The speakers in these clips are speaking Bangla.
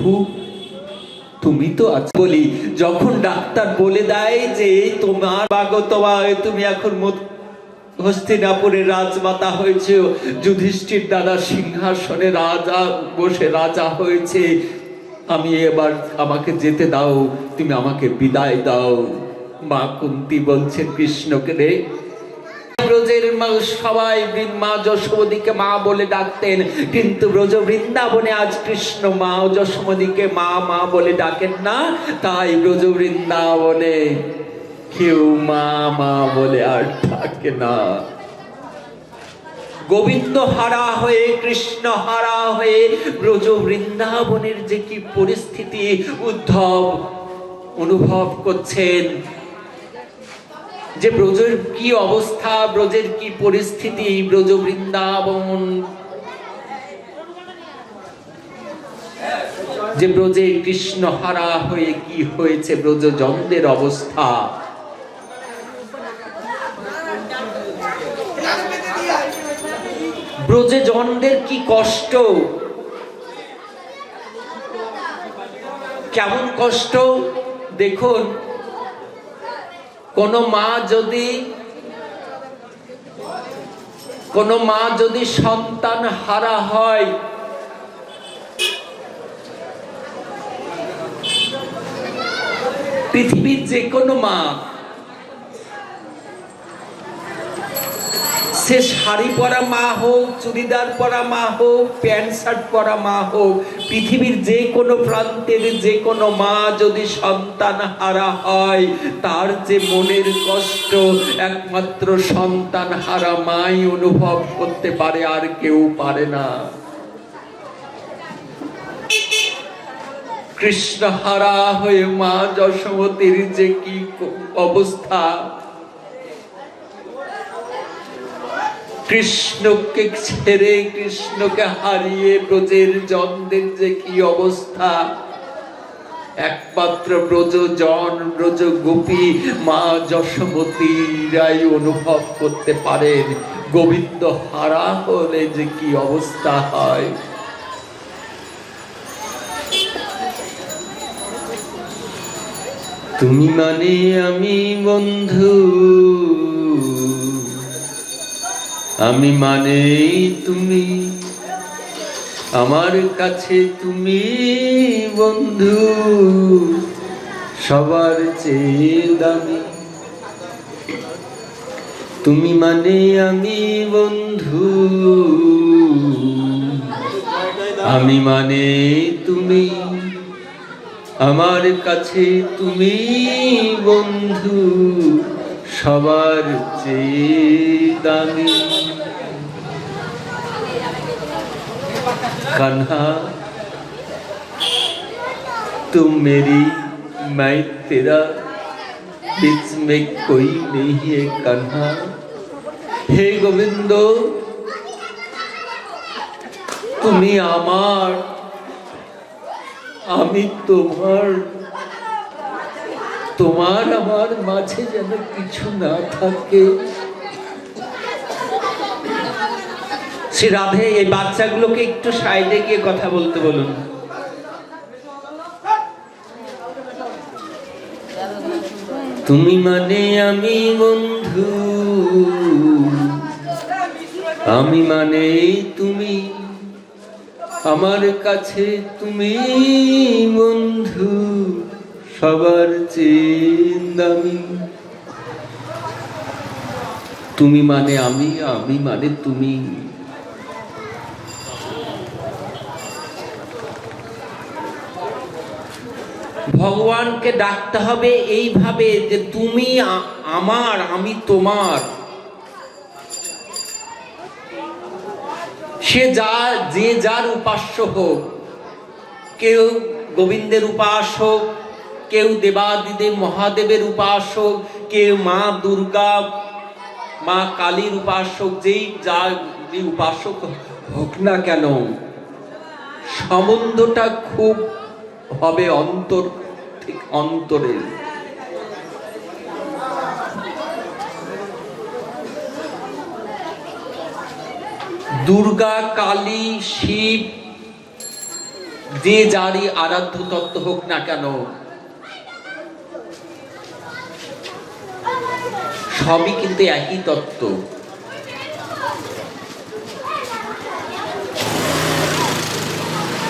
প্রভু তুমি তো আছো বলি, যখন ডাক্তার বলে দেয় যে তোমার ভাগতবায় তুমি এখন হস্তিনাপুরের রাজমাতা হয়েছে, যুধিষ্ঠির দাদা সিংহাসনে রাজা বসে রাজা হয়েছে, আমি এবার আমাকে যেতে দাও, তুমি আমাকে বিদায় দাও। মা কুন্তী বলছেন কৃষ্ণকে রে, ব্রজের সবাই মা যশোমতীকে মা বলে ডাকতেন, কিন্তু ব্রজ বৃন্দাবনে আজ কৃষ্ণ মা যশোমতীকে মা মা বলে ডাকেন না, তাই ব্রজ বৃন্দাবনে কেউ মা মা বলে আর ডাকে না। গোবিন্দ হারা হয়ে কৃষ্ণ হারা হয়ে ব্রজ বৃন্দাবনের যে কি পরিস্থিতি উদ্ধব অনুভব করছেন, যে ব্রজের কি অবস্থা, ব্রজের কি পরিস্থিতি, ব্রজ বৃন্দাবন, যে ব্রজে কৃষ্ণ হারা হয়ে কি হয়েছে ব্রজজনদের অবস্থা। ব্রজজনদের কি কষ্ট, কেমন কষ্ট দেখুন। কোন মা যদি সন্তান হারা হয়, পৃথিবীর যে কোনো মা, সে শাড়ি পরা মা হোক, চুড়িদার পরা মা হোক, প্যান্ট শার্ট পরা মা হোক, পৃথিবীর যে কোনো প্রান্তের যে কোনো মা যদি সন্তান হারা হয়, তার যে মনের কষ্ট একমাত্র সন্তান হারা মাই অনুভব করতে পারে, আর কেউ পারে না। কৃষ্ণ হারা হয়ে মা যশোমতীর যে কি অবস্থা, কৃষ্ণকে ছেড়ে কৃষ্ণকে হারিয়ে ব্রজের জনদের যে কি অবস্থা, একমাত্র ব্রজজন ব্রজ গোপী মা যশোমতীরাই অনুভব করতে পারেন। গোবিন্দ হারা হলে যে কি অবস্থা হয়। তুমি মানে আমি বন্ধু, আমি মানে তুমি, আমার কাছে তুমি বন্ধু সবার চেয়ে দামি। তুমি মানে আমি বন্ধু, আমি মানে তুমি, আমার কাছে তুমি বন্ধু সবার চেয়ে দামি। कान्हा तुम मेरी मैं तेरा, बीच में कोई नहीं है कान्हा। हे गोविंद তুমি আমার, আমি তোমার, তোমার আমার মাঝে যেন কিছু না থাকে। শ্রী রাধে এই বাচ্চাগুলোকে একটু সাইডে গিয়ে কথা বলতে বলুন। তুমি মানে আমি বন্ধু, আমি মানে তুমি, আমার কাছে তুমি বন্ধু সবার চেয়ে দামি। তুমি মানে আমি, আমি মানে তুমি। ভগবানকে ডাকতে হবে এইভাবে যে তুমি আমার, আমি তোমার। সে যে যার উপাস্য হোক, কেউ গোবিন্দের উপাসক, কেউ দেবাদিদেব মহাদেবের উপাসক, কেউ মা দুর্গা মা কালীর উপাসক, যেই যার উপাসক হোক না কেন, সম্বন্ধটা খুব হবে অন্তর, ঠিক অন্তরে। দুর্গা কালী শিব যে যারই আরাধ্য তত্ত্ব হোক না কেন, সবই কিন্তু একই তত্ত্ব।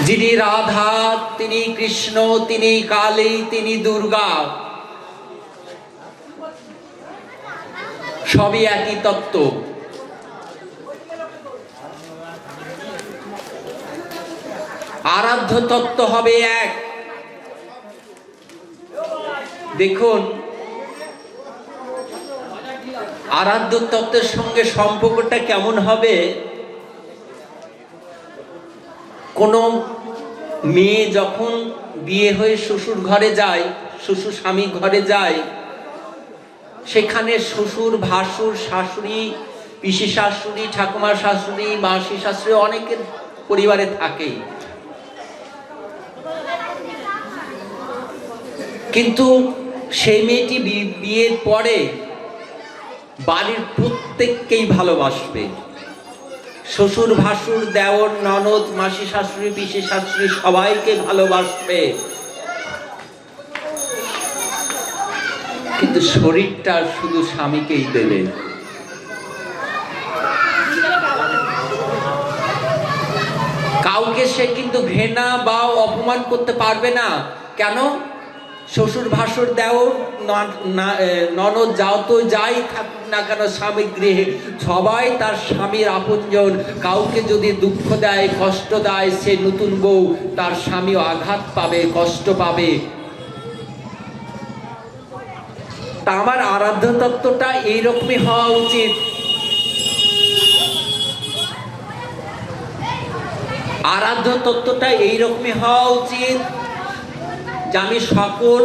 যিনি রাধা, তিনি কৃষ্ণ, তিনি কালী, তিনি দুর্গা, সবই একই তত্ত্ব। আরাধ্য তত্ত্ব হবে এক। দেখুন, আরাধ্য তত্ত্বের সঙ্গে সম্পর্কটা কেমন হবে। কোন মেয়ে যখন বিয়ে হয়ে শ্বশুর ঘরে যায়, শ্বশুর স্বামী ঘরে যায়, সেখানে শ্বশুর, ভাসুর, শাশুড়ি, পিসি শাশুড়ি, ঠাকুমা শাশুড়ি, মাসি শাশুড়ি অনেকের পরিবারে থাকেই। কিন্তু সেই মেয়েটি বিয়ের পরে বাড়ির প্রত্যেককেই ভালোবাসবে। শ্বশুর, ভাসুর, দেওর, ননদ, মাসি শাশুড়ি, পিসি শাশুড়ি সবাইকে ভালোবাসবে। কিন্তু শরীরটা শুধু স্বামীকেই দেবে। কাউকে সে কিন্তু ঘৃণা বা অপমান করতে পারবে না। কেন? শ্বশুর, ভাসুর, দেওর, ননদ যাই থাকুক না কেন স্বামী গৃহে, সবাই তার স্বামীর আপনজন। কাউকে যদি দুঃখ দেয়, কষ্ট দেয়, সে নতুন বউ, তার স্বামীও আঘাত পাবে, কষ্ট পাবে। তা আমার আরাধ্য তত্ত্বটা এইরকমই হওয়া উচিত। আরাধ্য তত্ত্বটা এইরকমই হওয়া উচিত যে আমি সকল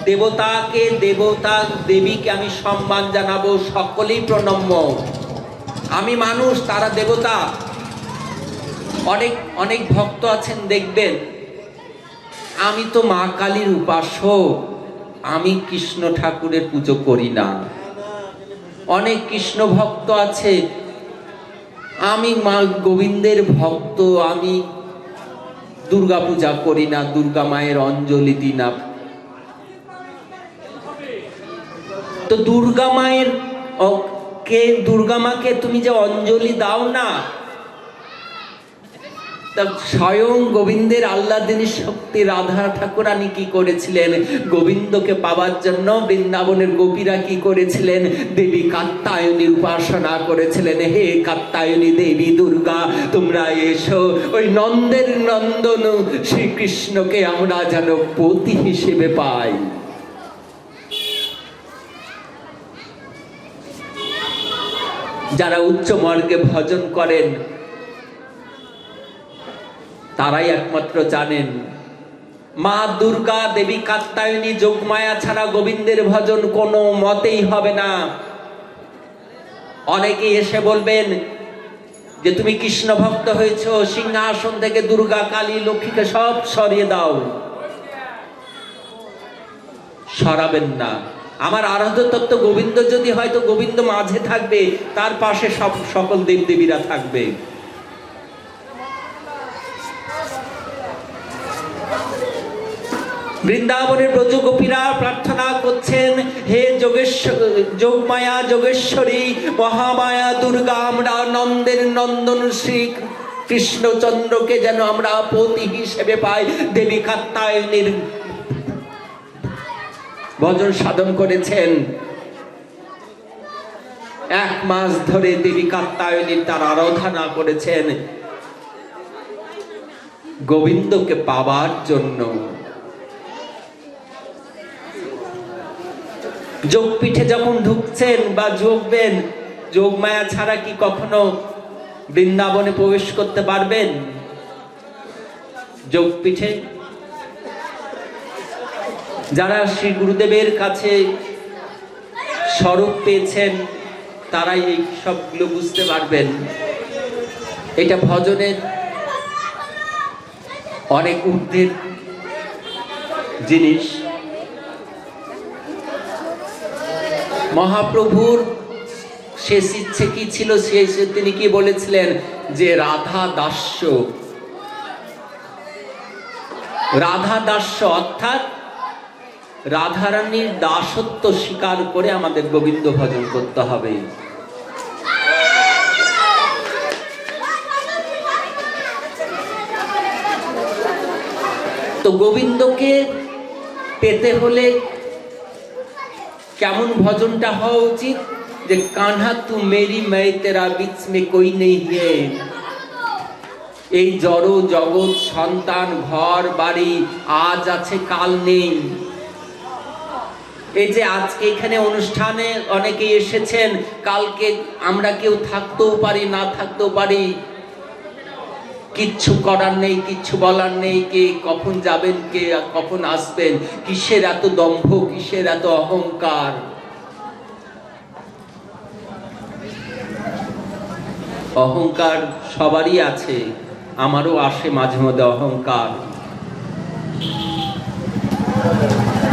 দেবতাকে, দেবতা দেবীকে আমি সম্মান জানাবো, সকলেই প্রণম্য। আমি মানুষ, তারা দেবতা। অনেক অনেক ভক্ত আছেন দেখবেন, আমি তো মা কালীর উপাসক, আমি কৃষ্ণ ঠাকুরের পুজো করি না। অনেক কৃষ্ণ ভক্ত আছে, আমি মা গোবিন্দের ভক্ত, আমি দুর্গা পূজা করি না, দুর্গা মায়ের অঞ্জলি দিই না। তো দুর্গা মায়ের দুর্গা মাকে তুমি যে অঞ্জলি দাও না, তা স্বয়ং গোবিন্দের আহ্লাদিনী শক্তি রাধা ঠাকুরানী কি করেছিলেন? গোবিন্দকে পাওয়ার জন্য বৃন্দাবনের গোপীরা কি করেছিলেন? দেবী কাত্যায়নীর উপাসনা করেছিলেন। হে কাত্যায়নী দেবী দুর্গা, তোমরা এসো, ওই নন্দের নন্দন শ্রীকৃষ্ণকে আমরা যেন পতি হিসেবে পাই। যারা উচ্চ মার্গে ভজন করেন তারাই একমাত্র জানেন, মা দুর্গা, দেবী কাত্যায়নী, যোগমায়া ছাড়া গোবিন্দের ভজন কোনো মতেই হবে না। অনেকেই এসে বলবেন যে তুমি কৃষ্ণ ভক্ত হয়েছ, সিংহাসন থেকে দুর্গা, কালী, লক্ষ্মীকে সব সরিয়ে দাও। সরাবেন না। আমার আরাধ্য তত্ত্ব গোবিন্দ যদি হয়, তো গোবিন্দ মাঝে থাকবে, তার পাশে সকল দেবদেবীরা থাকবে। বৃন্দাবনের ব্রজগোপীরা প্রার্থনা করছেন, হে যোগমায়া, যোগেশ্বরী, মহামায়া দুর্গা, আমরা নন্দের নন্দন শ্রী কৃষ্ণচন্দ্রকে যেন আমরা পতি হিসেবে পাই। দেবী কাত্যায়নীর ভজন সাধন করেছেন। 1 মাস ধরে দেবী কাত্যায়নীর তার আরাধনা করেছেন গোবিন্দকে পাওয়ার জন্য। যোগপীঠে যখন ঢুকছেন বা যোগবেন, যোগমায়া ছাড়া কি কখনো বৃন্দাবনে প্রবেশ করতে পারবেন? যোগপীঠে যারা শ্রী গুরুদেবের কাছে স্বরূপ পেয়েছেন, তারাই এই সবগুলো বুঝতে পারবেন। এটা ভজনের অনেক ঊর্ধ্বের জিনিস। মহাপ্রভুর শেষ ইচ্ছে কি ছিল? তিনি কি বলেছিলেন? যে রাধা দাস্য, রাধা দাস্য অর্থাৎ রাধারানীর দাসত্ব স্বীকার করে আমাদের গোবিন্দ ভজন করতে হবে। তো গোবিন্দকে পেতে হলে কেমন ভজনটা হওয়া উচিত? যে কাन्हा তু মেরি मैं तेरा बीच में कोई नहीं है। এই জড় জগৎ সন্তান ঘর বাড়ি আজ আছে কাল নেই। এই যে আজকে এখানে অনুষ্ঠানে অনেকে এসেছেন, কালকে আমরা কেউ থাকতেও পারি না থাকতেও পারি, কিচ্ছু করার নেই, কিচ্ছু বলার নেই। কে কখন যাবেন, কে কখন আসবেন। কিসের এত দম্ভ, কিসের এত অহংকার? অহংকার সবারই আছে, আমারও আসে মাঝে মধ্যে অহংকার।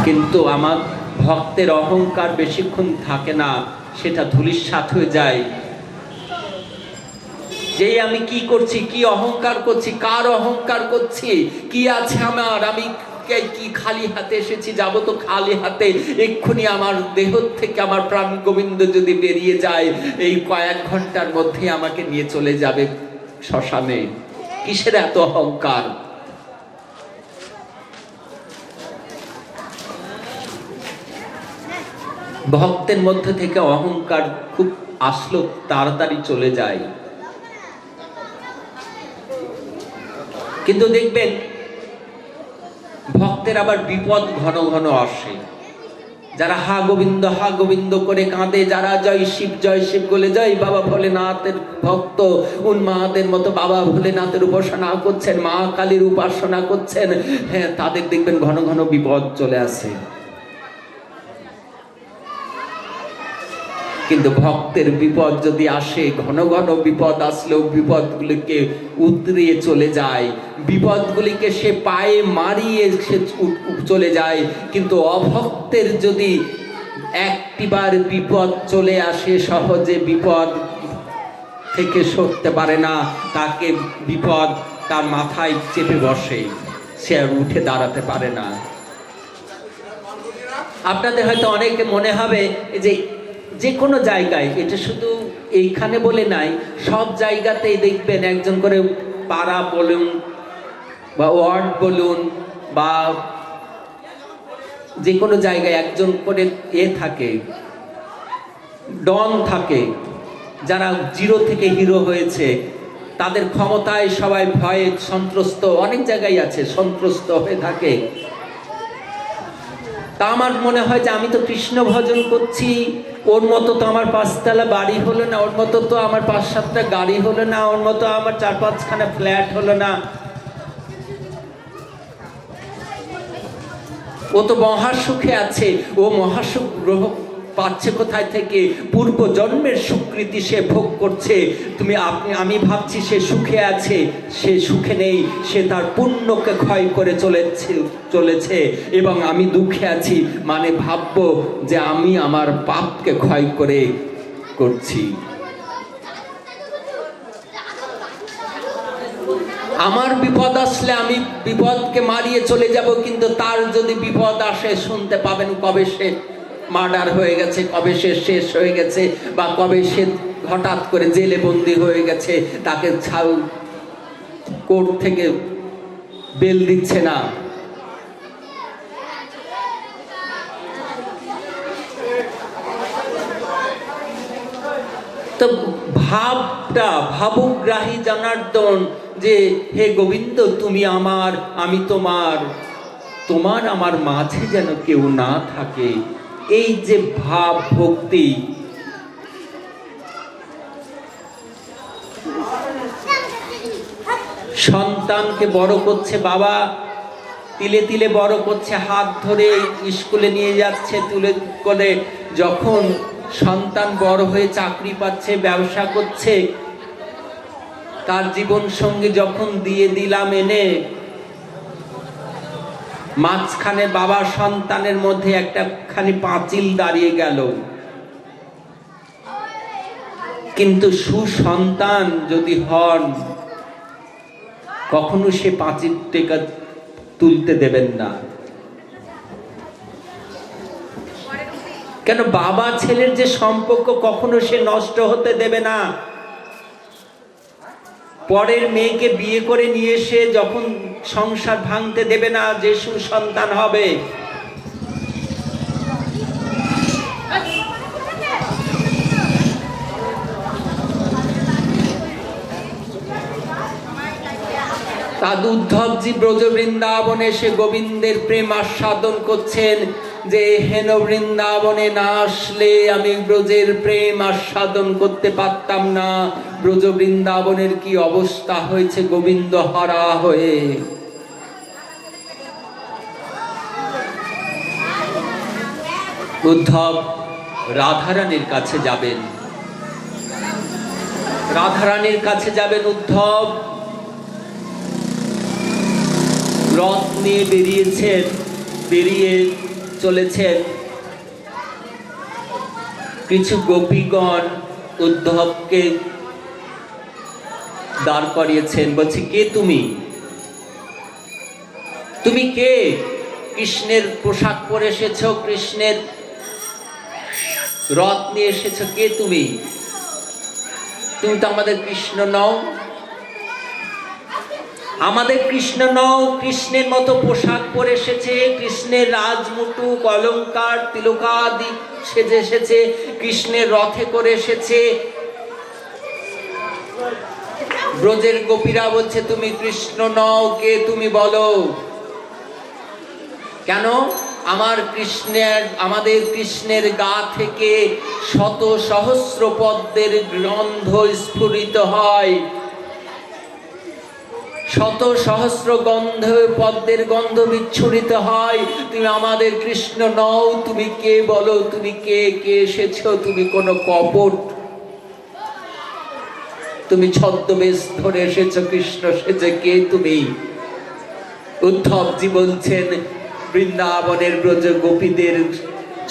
কিন্তু আমার ভক্তের অহংকার বেশিক্ষণ থাকে না, সেটা ধূলিসাৎ হয়ে যায়। যে আমি কি করছি, কি অহংকার করছি, কার অহংকার করছি, কি আছে আমার, আমি কি খালি হাতে এসেছি, যাব তো খালি হাতে। এক্ষুনি আমার দেহ থেকে আমার প্রাণ গোবিন্দ যদি বেরিয়ে যায়, এই কয়েক ঘন্টার মধ্যে আমাকে নিয়ে চলে যাবে শ্মশানে। কিসের এত অহংকার? ভক্তের মধ্যে থেকে অহংকার খুব আসলো তাড়াতাড়ি চলে যায়। কিন্তু দেখবেন ভক্তের আবার বিপদ ঘন ঘন আসে। যারা হা গোবিন্দ করে কাঁদে, যারা জয় শিব বলে জয় বাবা ভোলেনাথের ভক্ত, উন্মাদের মতো বাবা ভোলেনাথের উপাসনা করছেন, মা কালীর উপাসনা করছেন, হ্যাঁ, তাদের দেখবেন ঘন ঘন বিপদ চলে আসে। কিন্তু ভক্তের বিপদ যদি আসে, ঘন ঘন বিপদ আসলেও বিপদগুলিকে উতরিয়ে চলে যায়, বিপদগুলিকে সে পায়ে মারিয়ে সে চলে যায়। কিন্তু অভক্তের যদি একটিবার বিপদ চলে আসে, সহজে বিপদ থেকে সরতে পারে না, তাকে বিপদ তার মাথায় চেপে বসে, সে আর উঠে দাঁড়াতে পারে না। আপনাদের হয়তো অনেকে মনে হবে যে কোনো জায়গায়, এটা শুধু এইখানে বলে নাই, সব জায়গাতেই দেখবেন একজন করে পাড়া বলুন বা ওয়ার্ড বলুন বা যে কোনো জায়গায় একজন করে থাকে, ডন থাকে, যারা জিরো থেকে হিরো হয়েছে। তাদের ক্ষমতায় সবাই ভয়ে সন্ত্রস্ত, অনেক জায়গায় আছে, সন্ত্রস্ত হয়ে থাকে। তা আমার মনে হয় যে আমি তো কৃষ্ণ ভজন করছি, ওর মতো তো আমার 5তলা বাড়ি হলো না, ওর মতো তো আমার 5-7টা গাড়ি হলো না, ওর মতো আমার 4-5খানা ফ্ল্যাট হলো না। ও তো মহাসুখে আছে। ও মহাসুখ গ্রহ পাচ্ছে কোথায় থেকে? পূর্ব জন্মের স্বীকৃতি সে ভোগ করছে। আমি ভাবছি সে সুখে আছে, সে সুখে নেই, সে তার পুণ্যকে ক্ষয় করে চলেছে এবং আমি দুঃখে আছি, মানে ভাববো যে আমি আমার পাপকে ক্ষয় করে করছি। আমার বিপদ আসলে আমি বিপদকে মারিয়ে চলে যাব, কিন্তু তার যদি বিপদ আসে শুনতে পাবেন কবে সে মার্ডার হয়ে গেছে, কবে সে শেষ হয়ে গেছে, বা কবে সে হঠাৎ করে জেলে বন্দি হয়ে গেছে, তাকে কোর্ট থেকে বেল দিচ্ছে না। তো ভাবুগ্রাহী জনার্দন, যে হে গোবিন্দ তুমি আমার, আমি তোমার, তোমার আমার মাঝে যেন কেউ না থাকে। এই যে ভাব ভক্তি, সন্তানকে বড় করছে বাবা, তিলে তিলে বড় করছে, হাত ধরে স্কুলে নিয়ে যাচ্ছে, তুলে করে যখন সন্তান বড় হয়ে চাকরি পাচ্ছে, ব্যবসা করছে, তার জীবন সঙ্গী যখন দিয়ে দিলাম এনে, মাঝখানে বাবা সন্তানের মধ্যে একটা খানি পাঁচিল দাঁড়িয়ে গেল। কিন্তু সুসন্তান যদি হন, কখনো সে পাঁচিল তুলতে দেবেন না। কেন? বাবা ছেলের যে সম্পর্ক কখনো সে নষ্ট হতে দেবে না। পরের মেয়েকে বিয়ে করে নিয়ে এসে যখন সংসার ভাঙতে দেবে না, যে সুসন্তান হবে। উদ্ধবজি ব্রজ বৃন্দাবনে এসে গোবিন্দের প্রেম আস্বাদন করছেন, যে হেন বৃন্দাবনে না আসলে আমি ব্রজের প্রেম আস্বাদন করতে পারতাম না। ব্রজ বৃন্দাবনের কি অবস্থা হয়েছে গোবিন্দ হারা হয়ে। উদ্ধব রাধারানীর কাছে যাবেন, রাধারানীর কাছে যাবেন। উদ্ধব রথ নিয়ে বেরিয়ে চলেছেন। কিছু গোপীগণ উদ্ধবকে দাঁড় করিয়েছেন, বলছে কে তুমি? তুমি কে? কৃষ্ণের পোশাক পরে এসেছো, কৃষ্ণের রথ নিয়ে এসেছো, কে তুমি? তুমি তো আমাদের কৃষ্ণ নও। আমাদের কৃষ্ণ নও। কৃষ্ণের মতো পোশাক পরে এসেছে, কৃষ্ণের রাজমুটুক অলংকার তিলকাদি সেজে এসেছে, কৃষ্ণের রথে করে এসেছে। ব্রজের গোপীরা বলছে তুমি কৃষ্ণ নও, কে তুমি বলো? কেন? আমাদের কৃষ্ণের গা থেকে শত সহস্র পদ্মের গন্ধ স্ফুরিত হয়, শত সহস্র পদ্মের গন্ধ বিচ্ছুরিত হয়। তুমি আমাদের কৃষ্ণ নও, তুমি কে বলো? তুমি কে এসেছো? তুমি কোন কপট, তুমি ছদ্মবেশ ধরে এসেছো কৃষ্ণ সেজে, কে তুমি? উদ্ধবজি বলছেন, বৃন্দাবনের ব্রজ গোপীদের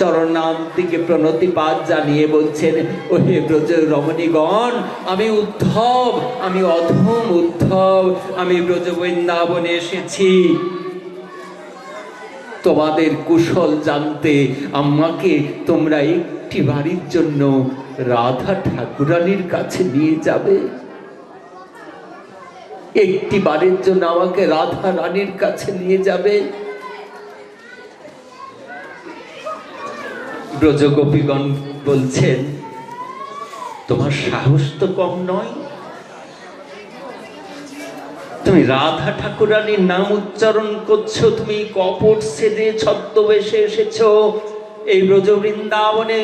চরণান্তিকে প্রণতিপাত জানিয়ে বলছেন, ও হে ব্রজ রমণীগণ, আমি উদ্ধব, আমি অধম উদ্ধব, আমি ব্রজ বৃন্দাবনে এসেছি তোমাদের কুশল জানতে। আমাকে তোমরা একটি বাড়ির জন্য রাধা ঠাকুরানীর কাছে নিয়ে যাবে। একটি বাড়ির জন্য আমাকে রাধা রানীর কাছে নিয়ে যাবে। ব্রজগোপীগণ বলছেন, তোমার সাহস তো কম নয়। তুমি রাধা ঠাকুরানীর নাম উচ্চারণ করছো, তুমি কপট সেজে ছদ্মবেশে এসেছো এই ব্রজ বৃন্দাবনে,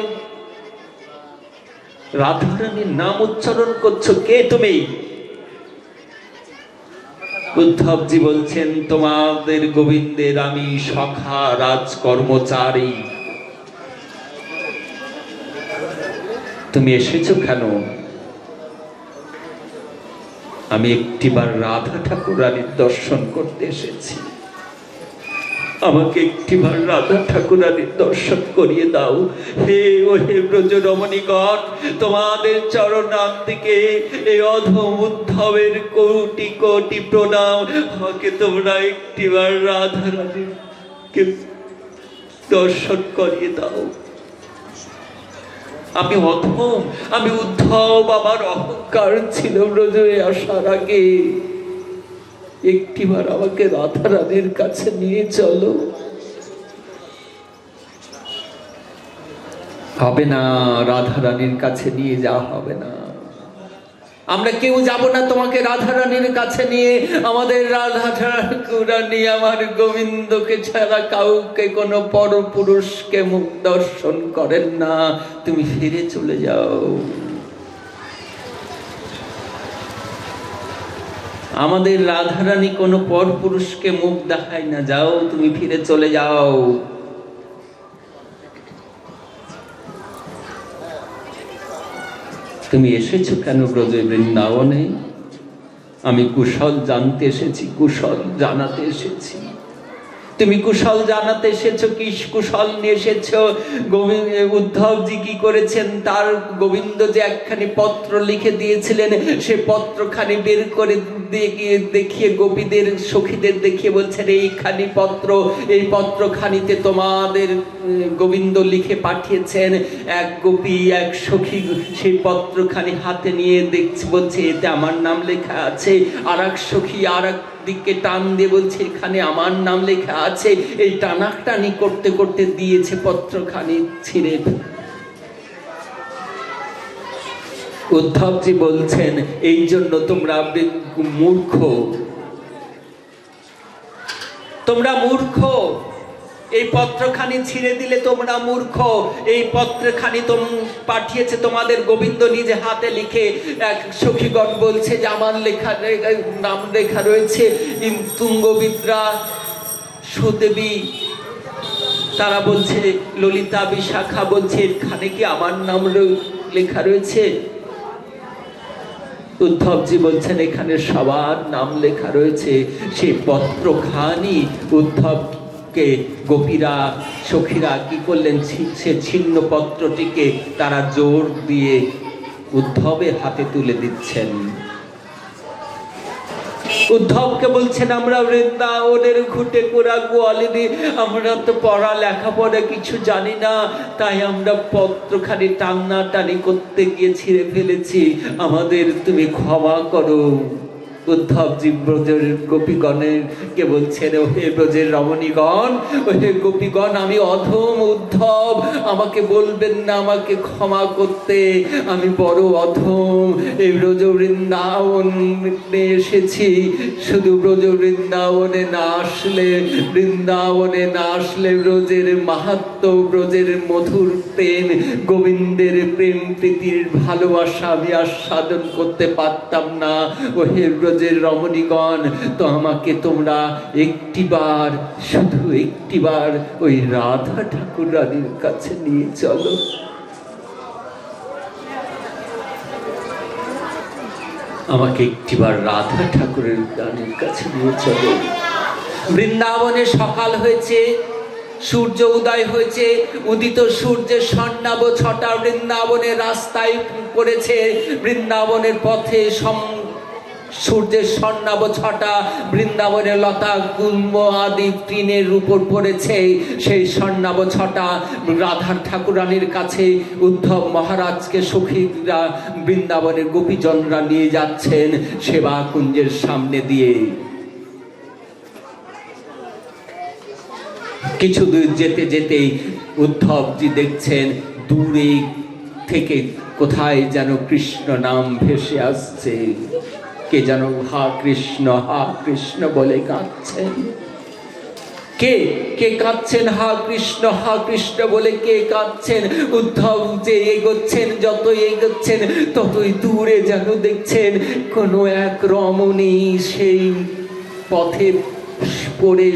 রাধারানীর নাম উচ্চারণ করছো, কে তুমি? উদ্ধবজি বলছেন, তোমাদের গোবিন্দের আমি সখা রাজকর্মচারী। তুমি এসেছো কেন? আমি একটিবার রাধা ঠাকুরানীর দর্শন করতে এসেছি। আমাকে একটিবার রাধা ঠাকুরানীর দর্শন করিয়ে দাও। হে ব্রজ রমণীগণ, তোমাদের চরণান্তিকে এই অধম উদ্ধবের কোটি কোটি প্রণাম। আমাকে তোমরা একটিবার রাধা রানীকে দর্শন করিয়ে দাও। আমি অধম, আমি উদ্ধব, আমার অহংকার ছিল ব্রজে আসার আগে। একটিবার আমাকে রাধা রানীর কাছে নিয়ে চলো। হবে না, রাধা রানীর কাছে নিয়ে যাওয়া হবে না। আমরা কেউ যাব না তোমাকে রাধা রানীর কাছে নিয়ে। আমাদের রাধা ঠাকুরানী আমার গোবিন্দকে ছাড়া কাউকে কোনো পরপুরুষকে মুখ দর্শন করেন না। তুমি ফিরে চলে যাও। আমাদের রাধারানী কোনো পরপুরুষকে মুখ দেখায় না। যাও, তুমি ফিরে চলে যাও। তুমি এসেছো কেন ব্রজ বৃন্দাবনে? আমি কুশল জানতে এসেছি, কুশল জানাতে এসেছি। তুমি কুশল জানাতে এসেছো, কি কুশল নিয়ে এসেছো? উদ্ধবজি কি করেছেন, তার গোবিন্দ যে একখানি পত্র লিখে দিয়েছিলেন, সে পত্রখানি বের করে দেখিয়ে গোপীদের সখীদের দেখিয়ে বলছেন, এইখানি পত্র, এই পত্রখানিতে তোমাদের গোবিন্দ লিখে পাঠিয়েছেন। এক গোপী, এক সখী সেই পত্রখানি হাতে নিয়ে দেখছে, বলছে এতে আমার নাম লেখা আছে। আর এক সখী আর এক দিকে টান দিয়ে বলছে এখানে আমার নাম লেখা আছে। এই টানাটানি করতে করতে দিয়েছে পত্রখানি ছিঁড়ে। উদ্ধবজি বলছেন এই জন্য তোমরা মূর্খ, তোমরা মূর্খ, এই পত্রখানি ছিঁড়ে দিলে তোমরা মূর্খ। এই পত্রখানি পাঠিয়েছে তোমাদের গোবিন্দ নিজে হাতে লিখে। এক সখীগণ বলছে যে আমার লেখা নাম লেখা রয়েছে তুঙ্গবিদ্রা, সুদেবী, তারা বলছে ললিতা, বিশাখা বলছে এখানে কি আমার নাম লেখা রয়েছে? উদ্ধবজি বলছেন এখানে সবার নাম লেখা রয়েছে। সেই পত্রখানি উদ্ধবকে গোপীরা সখীরা কি করলেন, সে ছিন্ন পত্রটিকে তারা জোর দিয়ে উদ্ধবের হাতে তুলে দিচ্ছেন। উদ্ধবকে বলছেন আমরা বৃন্দাবনের ঘুটে কোরা গোয়ালিনী, আমরা তো পড়া লেখাপড়া কিছু জানি না, তাই আমরা পত্রখানি টানাটানি করতে গিয়ে ছিঁড়ে ফেলেছি, আমাদের তুমি ক্ষমা করো। উদ্ধবজি ব্রজের গোপীগণকে বলছেন, হে ব্রজের রমণীগণ, হে গোপীগণ, আমি অধম উদ্ধব, আমাকে বলবেন না আমাকে ক্ষমা করতে, আমি বড় অধম। এই ব্রজ বৃন্দাবনে এসেছি, শুধু ব্রজ বৃন্দাবনে না আসলে, বৃন্দাবনে না আসলে ব্রজের মাহাত্ম্য, ব্রজের মধুর প্রেম, গোবিন্দের প্রেম প্রীতির ভালোবাসা আমি আস্বাদন করতে পারতাম না। ও হে ব্রজের রমণীগণ, তো আমাকে তোমরা একটিবার, শুধু একটিবার ওই রাধা ঠাকুর রানীর কাছে নিয়ে চলো। আমাকে একটিবার রাধা ঠাকুরের রানীর কাছে নিয়ে চলো। বৃন্দাবনে সকাল হয়েছে, সূর্য উদয় হয়েছে, উদিত সূর্যের স্বর্ণাভ ছটা বৃন্দাবনের রাস্তায় পড়েছে। বৃন্দাবনের পথে সূর্যের স্বর্ণাভ ছটা বৃন্দাবনের লতা গুল্ম আদি তৃণের উপর পড়েছে। সেই স্বর্ণাভ ছটা রাধার ঠাকুরানীর কাছে উদ্ধব মহারাজকে সখীরা, বৃন্দাবনের গোপীজনরা নিয়ে যাচ্ছেন সেবা কুঞ্জের সামনে দিয়ে। কিছু দূর যেতে যেতেই উদ্ধবজি দেখছেন দূরে থেকে কোথায় যেন কৃষ্ণ নাম ভেসে আসছে। কে যেন হা কৃষ্ণ বলে কাঁদছেন। কে কে কাঁদছেন? হা কৃষ্ণ বলে কে কাঁদছেন? উদ্ধব যে এগোচ্ছেন, যত এগোচ্ছেন ততই দূরে যেন দেখছেন কোনো এক রমণী সেই পথে পড়ে